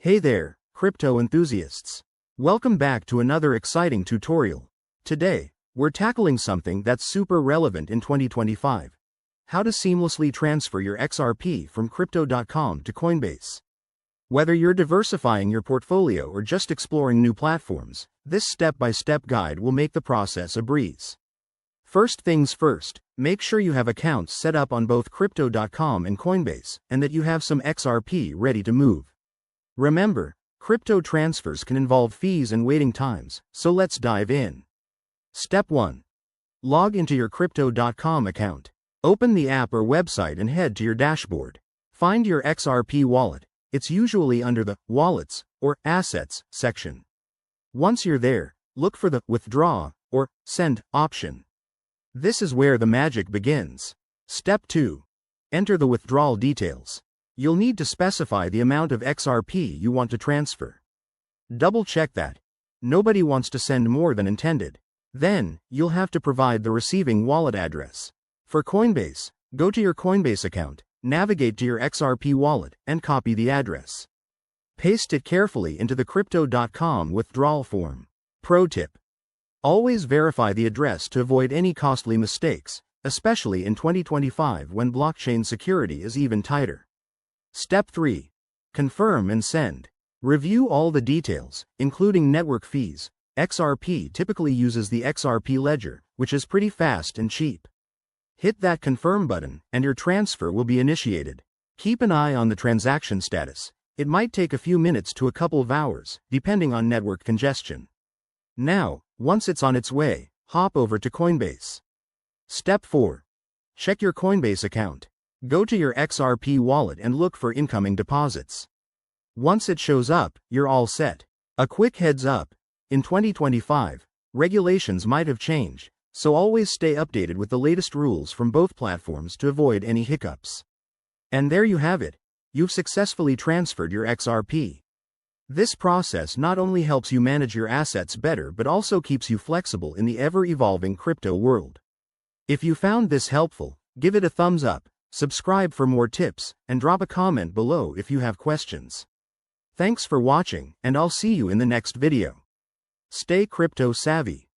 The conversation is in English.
Hey there, crypto enthusiasts. Welcome back to another exciting tutorial. Today, we're tackling something that's super relevant in 2025. How to seamlessly transfer your XRP from Crypto.com to Coinbase. Whether you're diversifying your portfolio or just exploring new platforms, this step-by-step guide will make the process a breeze. First things first, make sure you have accounts set up on both Crypto.com and Coinbase, and that you have some XRP ready to move. Remember, crypto transfers can involve fees and waiting times, so let's dive in. Step 1. Log into your Crypto.com account. Open the app or website and head to your dashboard. Find your XRP wallet. It's usually under the Wallets or Assets section. Once you're there, look for the Withdraw or Send option. This is where the magic begins. Step 2. Enter the withdrawal details. You'll need to specify the amount of XRP you want to transfer. Double check that nobody wants to send more than intended. Then, you'll have to provide the receiving wallet address. For Coinbase, go to your Coinbase account, navigate to your XRP wallet, and copy the address. Paste it carefully into the Crypto.com withdrawal form. Pro tip: always verify the address to avoid any costly mistakes, especially in 2025 when blockchain security is even tighter. Step 3. Confirm and send. Review all the details, including network fees. XRP typically uses the XRP ledger, which is pretty fast and cheap. Hit that confirm button, and your transfer will be initiated. Keep an eye on the transaction status. It might take a few minutes to a couple of hours, depending on network congestion. Now, once it's on its way, hop over to Coinbase. Step 4. Check your Coinbase account. Go to your XRP wallet and look for incoming deposits. Once it shows up, you're all set. A quick heads up: in 2025, regulations might have changed, so always stay updated with the latest rules from both platforms to avoid any hiccups. And there you have it. You've successfully transferred your XRP. This process not only helps you manage your assets better but also keeps you flexible in the ever-evolving crypto world. If you found this helpful, give it a thumbs up. Subscribe for more tips, and drop a comment below if you have questions. Thanks for watching, and I'll see you in the next video. Stay crypto savvy.